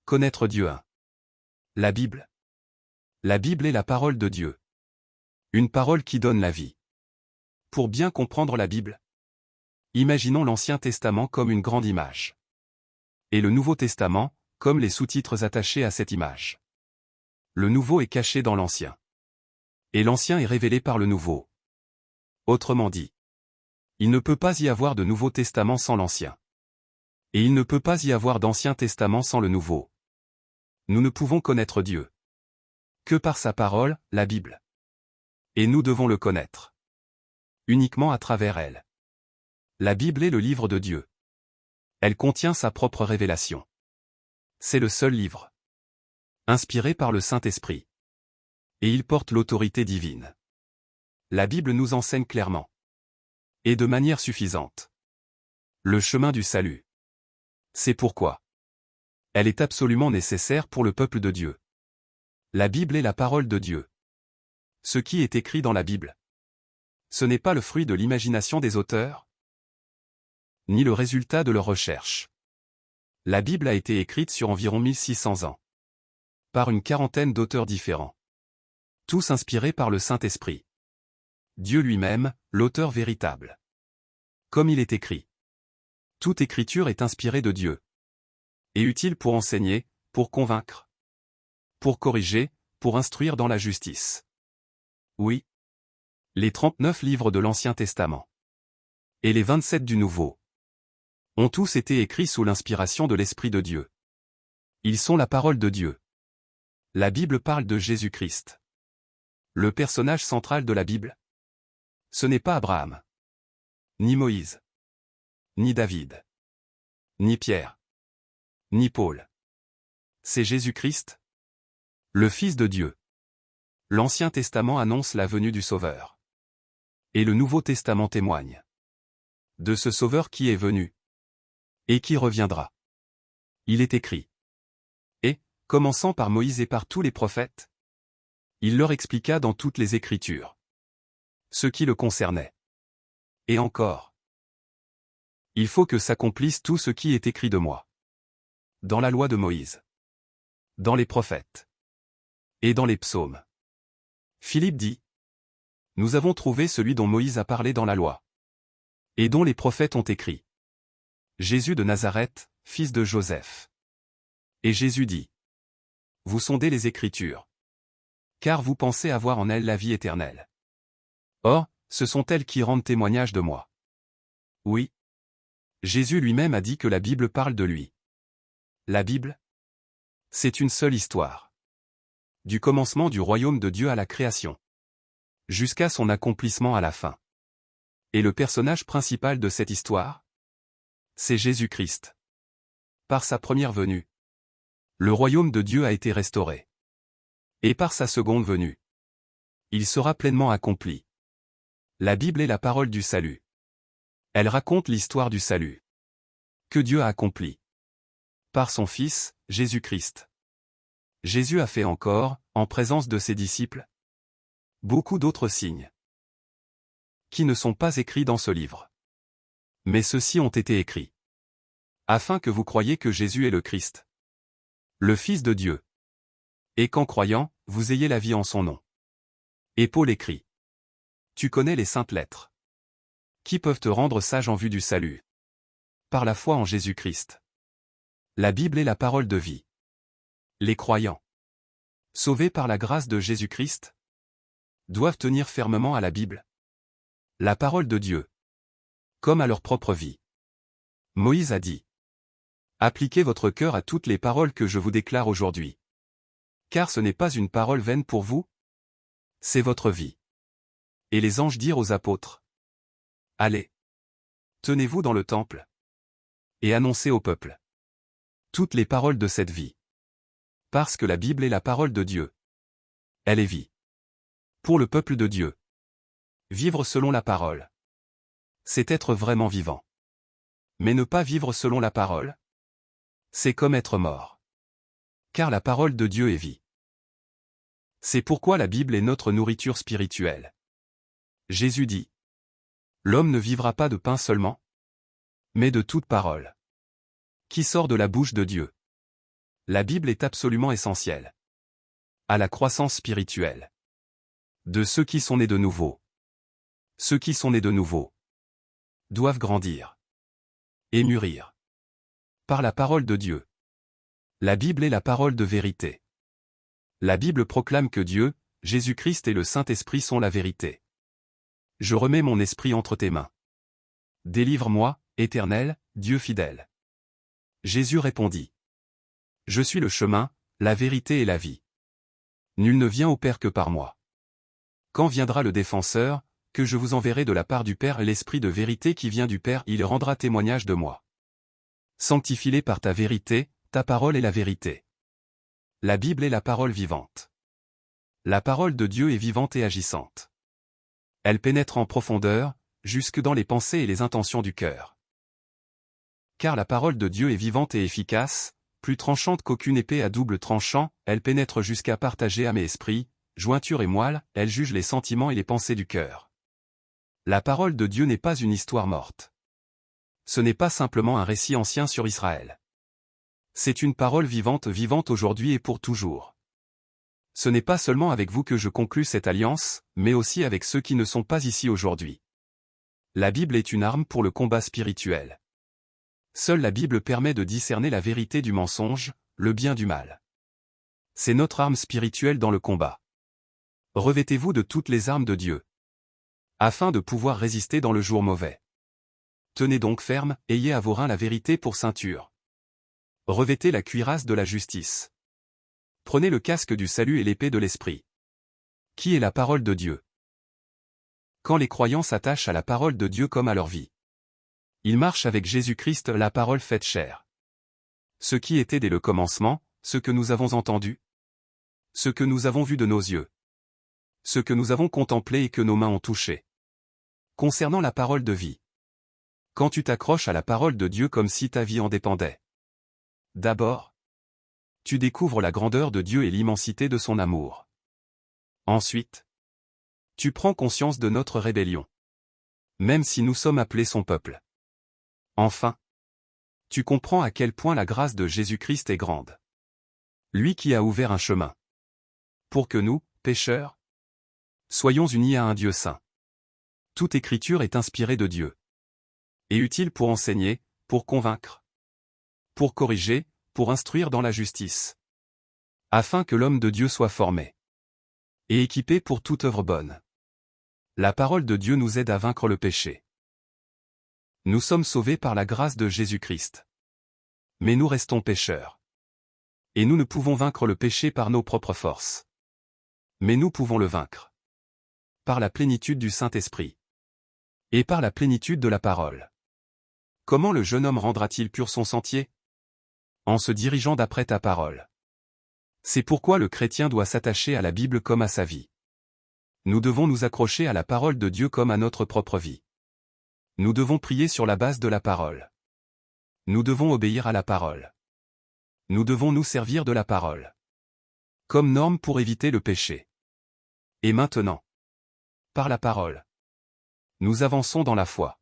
Connaître Dieu 1. La Bible. La Bible est la parole de Dieu. Une parole qui donne la vie. Pour bien comprendre la Bible, imaginons l'Ancien Testament comme une grande image. Et le Nouveau Testament, comme les sous-titres attachés à cette image. Le Nouveau est caché dans l'Ancien. Et l'Ancien est révélé par le Nouveau. Autrement dit, il ne peut pas y avoir de Nouveau Testament sans l'Ancien. Et il ne peut pas y avoir d'Ancien Testament sans le Nouveau. Nous ne pouvons connaître Dieu que par sa parole, la Bible. Et nous devons le connaître uniquement à travers elle. La Bible est le livre de Dieu. Elle contient sa propre révélation. C'est le seul livre inspiré par le Saint-Esprit. Et il porte l'autorité divine. La Bible nous enseigne clairement et de manière suffisante le chemin du salut. C'est pourquoi elle est absolument nécessaire pour le peuple de Dieu. La Bible est la parole de Dieu. Ce qui est écrit dans la Bible, ce n'est pas le fruit de l'imagination des auteurs, ni le résultat de leurs recherches. La Bible a été écrite sur environ 1600 ans, par une quarantaine d'auteurs différents, tous inspirés par le Saint-Esprit. Dieu lui-même, l'auteur véritable. Comme il est écrit, toute écriture est inspirée de Dieu, et utile pour enseigner, pour convaincre, pour corriger, pour instruire dans la justice. Oui. Les 39 livres de l'Ancien Testament et les 27 du Nouveau ont tous été écrits sous l'inspiration de l'Esprit de Dieu. Ils sont la parole de Dieu. La Bible parle de Jésus-Christ. Le personnage central de la Bible, ce n'est pas Abraham, ni Moïse, ni David, ni Pierre, ni Paul. C'est Jésus-Christ, le Fils de Dieu. L'Ancien Testament annonce la venue du Sauveur. Et le Nouveau Testament témoigne de ce Sauveur qui est venu et qui reviendra. Il est écrit. Et, commençant par Moïse et par tous les prophètes, il leur expliqua dans toutes les Écritures ce qui le concernait. Et encore, il faut que s'accomplisse tout ce qui est écrit de moi. Dans la loi de Moïse, dans les prophètes et dans les psaumes. Philippe dit: Nous avons trouvé celui dont Moïse a parlé dans la loi, et dont les prophètes ont écrit. Jésus de Nazareth, fils de Joseph. Et Jésus dit: Vous sondez les Écritures, car vous pensez avoir en elles la vie éternelle. Or, ce sont elles qui rendent témoignage de moi. Oui. Jésus lui-même a dit que la Bible parle de lui. La Bible, c'est une seule histoire. Du commencement du royaume de Dieu à la création, jusqu'à son accomplissement à la fin. Et le personnage principal de cette histoire, c'est Jésus-Christ. Par sa première venue, le royaume de Dieu a été restauré. Et par sa seconde venue, il sera pleinement accompli. La Bible est la parole du salut. Elle raconte l'histoire du salut que Dieu a accompli par son Fils, Jésus-Christ. Jésus a fait encore, en présence de ses disciples, beaucoup d'autres signes qui ne sont pas écrits dans ce livre. Mais ceux-ci ont été écrits afin que vous croyiez que Jésus est le Christ, le Fils de Dieu, et qu'en croyant, vous ayez la vie en son nom. Et Paul écrit: Tu connais les saintes lettres, qui peuvent te rendre sage en vue du salut, par la foi en Jésus-Christ. La Bible est la parole de vie. Les croyants, sauvés par la grâce de Jésus-Christ, doivent tenir fermement à la Bible, la parole de Dieu, comme à leur propre vie. Moïse a dit: Appliquez votre cœur à toutes les paroles que je vous déclare aujourd'hui. Car ce n'est pas une parole vaine pour vous, c'est votre vie. Et les anges dirent aux apôtres: Allez, tenez-vous dans le temple, et annoncez au peuple toutes les paroles de cette vie. Parce que la Bible est la parole de Dieu. Elle est vie. Pour le peuple de Dieu, vivre selon la parole, c'est être vraiment vivant. Mais ne pas vivre selon la parole, c'est comme être mort. Car la parole de Dieu est vie. C'est pourquoi la Bible est notre nourriture spirituelle. Jésus dit: L'homme ne vivra pas de pain seulement, mais de toute parole qui sort de la bouche de Dieu. La Bible est absolument essentielle à la croissance spirituelle de ceux qui sont nés de nouveau. Ceux qui sont nés de nouveau doivent grandir et mûrir par la parole de Dieu. La Bible est la parole de vérité. La Bible proclame que Dieu, Jésus-Christ et le Saint-Esprit sont la vérité. Je remets mon esprit entre tes mains. Délivre-moi, Éternel, Dieu fidèle. Jésus répondit. Je suis le chemin, la vérité et la vie. Nul ne vient au Père que par moi. Quand viendra le défenseur, que je vous enverrai de la part du Père, l'Esprit de vérité qui vient du Père, il rendra témoignage de moi. Sanctifie-les par ta vérité, ta parole est la vérité. La Bible est la parole vivante. La parole de Dieu est vivante et agissante. Elle pénètre en profondeur, jusque dans les pensées et les intentions du cœur. Car la parole de Dieu est vivante et efficace, plus tranchante qu'aucune épée à double tranchant, elle pénètre jusqu'à partager âme et esprit, jointure et moelle, elle juge les sentiments et les pensées du cœur. La parole de Dieu n'est pas une histoire morte. Ce n'est pas simplement un récit ancien sur Israël. C'est une parole vivante aujourd'hui et pour toujours. Ce n'est pas seulement avec vous que je conclus cette alliance, mais aussi avec ceux qui ne sont pas ici aujourd'hui. La Bible est une arme pour le combat spirituel. Seule la Bible permet de discerner la vérité du mensonge, le bien du mal. C'est notre arme spirituelle dans le combat. Revêtez-vous de toutes les armes de Dieu, afin de pouvoir résister dans le jour mauvais. Tenez donc ferme, ayez à vos reins la vérité pour ceinture. Revêtez la cuirasse de la justice. Prenez le casque du salut et l'épée de l'esprit, qui est la parole de Dieu. Quand les croyants s'attachent à la parole de Dieu comme à leur vie, ils marchent avec Jésus-Christ, la parole faite chair. Ce qui était dès le commencement, ce que nous avons entendu, ce que nous avons vu de nos yeux, ce que nous avons contemplé et que nos mains ont touché. Concernant la parole de vie. Quand tu t'accroches à la parole de Dieu comme si ta vie en dépendait. D'abord, tu découvres la grandeur de Dieu et l'immensité de son amour. Ensuite, tu prends conscience de notre rébellion. Même si nous sommes appelés son peuple. Enfin, tu comprends à quel point la grâce de Jésus-Christ est grande. Lui qui a ouvert un chemin. Pour que nous, pécheurs, soyons unis à un Dieu saint. Toute écriture est inspirée de Dieu. Et utile pour enseigner, pour convaincre, pour corriger, pour instruire dans la justice. Afin que l'homme de Dieu soit formé et équipé pour toute œuvre bonne. La parole de Dieu nous aide à vaincre le péché. Nous sommes sauvés par la grâce de Jésus-Christ. Mais nous restons pécheurs. Et nous ne pouvons vaincre le péché par nos propres forces. Mais nous pouvons le vaincre par la plénitude du Saint-Esprit et par la plénitude de la parole. Comment le jeune homme rendra-t-il pur son sentier? En se dirigeant d'après ta parole. C'est pourquoi le chrétien doit s'attacher à la Bible comme à sa vie. Nous devons nous accrocher à la parole de Dieu comme à notre propre vie. Nous devons prier sur la base de la parole. Nous devons obéir à la parole. Nous devons nous servir de la parole comme norme pour éviter le péché. Et maintenant, par la parole, nous avançons dans la foi.